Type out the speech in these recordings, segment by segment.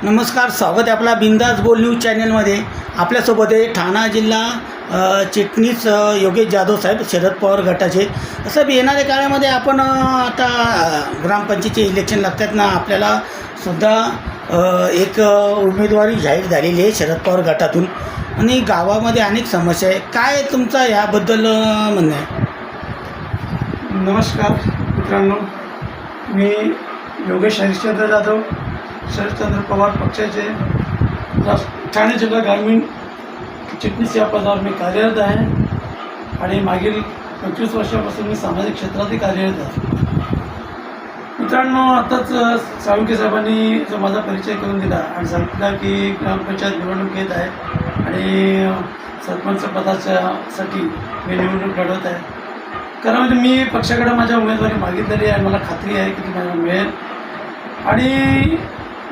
नमस्कार, स्वागत आहे आपला बिंदास बोल न्यूज चॅनलमध्ये. आपल्यासोबत आहे ठाणा जिल्हा चिटणीस योगेश जाधव साहेब, शरद पवार गटाचे. असं येणाऱ्या काळामध्ये आपण आता ग्रामपंचायतीचे इलेक्शन लागतात ना, आपल्याला सुद्धा एक उमेदवारी जाहीर झालेली आहे शरद पवार गटातून आणि गावामध्ये अनेक समस्या आहे. काय तुमचा ह्याबद्दल म्हणणं आहे? नमस्कार मित्रांनो, मी योगेश हरिश्चंद्र जाधव, शरदचंद्र पवार पक्षाचे ठाणे जिल्हा ग्रामीण चिटणीस या पदावर मी कार्यरत आहे आणि मागील 25 वर्षापासून मी सामाजिक क्षेत्रातही कार्यरत आहे. मित्रांनो, आताच साळुंखे साहेबांनी जो माझा परिचय करून दिला आणि सांगितलं की ग्रामपंचायत निवडणूक येत आहे आणि सरपंच पदासाठी मी निवडणूक लढवत आहे. कारण म्हणजे मी पक्षाकडे माझ्या उमेदवारी मागितलेली आहे आणि मला खात्री आहे की ती मला मिळेल. आणि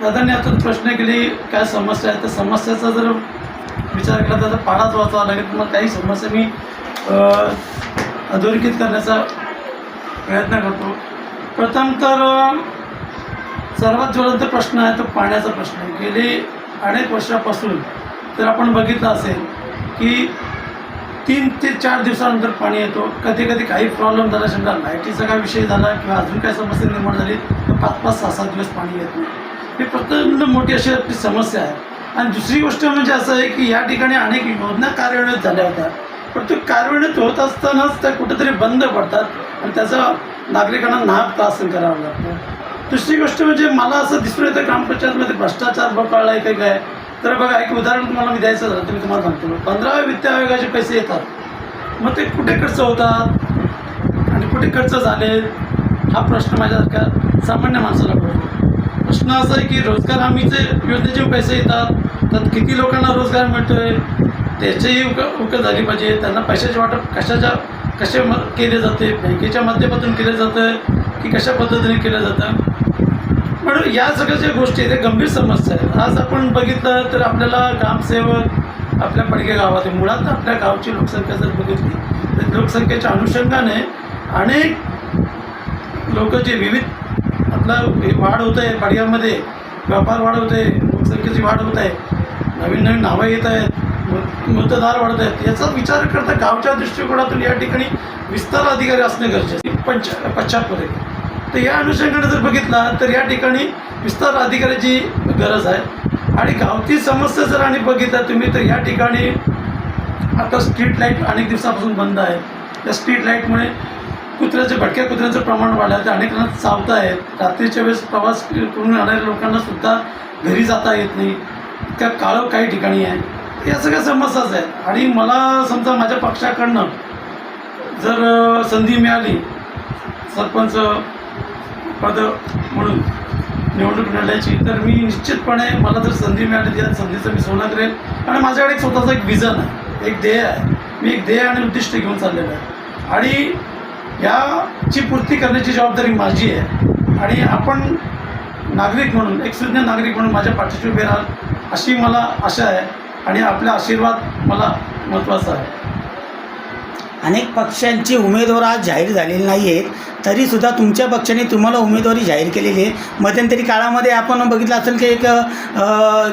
दादांनी आता प्रश्न केले काय समस्या आहे, तर समस्याचा जर विचार केला तर पाडाच वाचावा लागेल. मग काही समस्या मी अधोरेखित करण्याचा प्रयत्न करतो. प्रथम तर सर्वात ज्वलंत प्रश्न आहे तो पाण्याचा प्रश्न आहे. गेली अनेक वर्षापासून तर आपण बघितलं असेल की 3 ते 4 दिवसानंतर पाणी येतो. कधी कधी काही प्रॉब्लेम झाला, समजा लाईटीचा काय विषय झाला किंवा अजून काय समस्या निर्माण झाली तर 5-5, 6-7 दिवस पाणी येत नाही. ही प्रचंड मोठी अशी आपली समस्या आहे. आणि दुसरी गोष्ट म्हणजे असं आहे की या ठिकाणी अनेक योजना कार्यान्वित झाल्या होत्या, पण ते कार्यान्वित होत असतानाच त्या कुठेतरी बंद पडतात आणि त्याचा नागरिकांना नाहक त्रास करावा लागतो. दुसरी गोष्ट म्हणजे मला असं दिसून येतं ग्रामपंचायतमध्ये भ्रष्टाचार बघायला आहे काय काय. तर बघा, एक उदाहरण तुम्हाला मी द्यायचं झालं तर मी तुम्हाला सांगतो. 15व्या वित्त आयोगाचे पैसे येतात, मग ते कुठे खर्च होतात आणि कुठे खर्च झाले हा प्रश्न माझ्यासारख्या सामान्य माणसाला पडतो. प्रश्न असा आहे की रोजगार हमीचे योजनेचे पैसे येतात, त्यात किती लोकांना रोजगार मिळतो आहे त्याचीही उकल झाली पाहिजे. त्यांना पैशाचे वाटप कसे केले जाते, बँकेच्या माध्यमातून केलं जातं की कशा पद्धतीने केलं जातं. म्हणून या सगळ्या ज्या गोष्टी आहेत गंभीर समस्या आहेत. आज आपण बघितलं तर आपल्याला ग्रामसेवक आपल्या पडके गावात आहे. मुळात आपल्या गावची लोकसंख्या जर बघितली तर लोकसंख्येच्या अनुषंगाने अनेक लोक जे विविध आपला वाढ होत आहे, पडग्यामध्ये व्यापार वाढ होत आहे, लोकसंख्येची वाढ होत आहे, नवीन नवीन नावं येत आहेत, मतदार वाढत आहेत. याचा विचार करता गावच्या दृष्टिकोनातून या ठिकाणी विस्तार अधिकारी असणे गरजेचे 50% तर या अनुषंगाने जर बघितला तर या ठिकाणी विस्तार अधिकाऱ्याची गरज आहे. आणि गावची समस्या जर आणि बघितला तुम्ही तर या ठिकाणी आता स्ट्रीट लाईट अनेक दिवसापासून बंद आहे. त्या स्ट्रीट लाईटमुळे भटक्या कुत्र्यांचं प्रमाण वाढलं आहे. ते अनेकांना चावत आहेत. रात्रीच्या वेळेस प्रवास करून येणाऱ्या लोकांनासुद्धा घरी जाता येत नाही, इतका काळोख काही ठिकाणी आहे. या सगळ्या समस्याच आहेत. आणि मला समजा माझ्या पक्षाकडनं जर संधी मिळाली सरपंच पद म्हणून निवडणूक लढण्याची तर मी निश्चितपणे मला जर संधी मिळाली त्या संधीचं मी सोनं करेल. आणि माझ्याकडे एक स्वतःचं एक विजन आहे, एक ध्येय आहे. मी एक ध्येय आणि उद्दिष्ट घेऊन चाललेलं आहे आणि याची पूर्ती करण्याची जबाबदारी माझी आहे. आणि आपण नागरिक म्हणून, एक सुज्ञ नागरिक म्हणून माझ्या पाठीशी उभे राहाल अशी मला आशा आहे आणि आपला आशीर्वाद मला महत्त्वाचा आहे. अनेक पक्षांची उमेदवार आज जाहीर झालेली नाही आहेत, तरीसुद्धा तुमच्या पक्षाने तुम्हाला उमेदवारी जाहीर केलेली आहे. मध्यंतरी काळामध्ये आपण बघितलं असेल की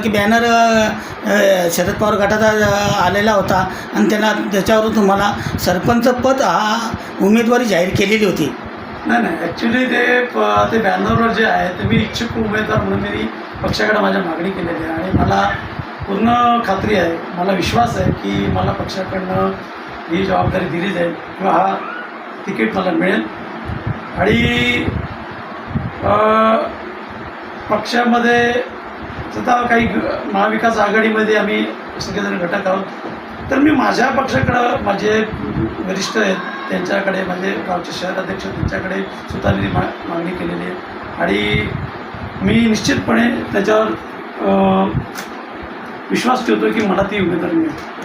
की बॅनर शरद पवार गटाचा आलेला होता आणि त्याच्यावरून तुम्हाला सरपंच पद हा उमेदवारी जाहीर केलेली होती. नाही, ॲक्च्युली ते बॅनरवर जे आहे ते मी इच्छुक उमेदवार म्हणून मी पक्षाकडे माझ्या मागणी केलेली आहे. आणि मला पूर्ण खात्री आहे, मला विश्वास आहे की मला पक्षाकडनं ही जबाबदारी दिली जाईल किंवा हा तिकीट मला मिळेल. आणि पक्षामध्ये सुद्धा काही महाविकास आघाडीमध्ये आम्ही सगळेजण घटक आहोत. तर मी माझ्या पक्षाकडं माझे वरिष्ठ आहेत त्यांच्याकडे, माझे गावचे शहराध्यक्ष त्यांच्याकडे सुद्धा मी मागणी केलेली आहे. आणि मी निश्चितपणे त्याच्यावर विश्वास ठेवतो की मला ती उमेदवारी मिळेल.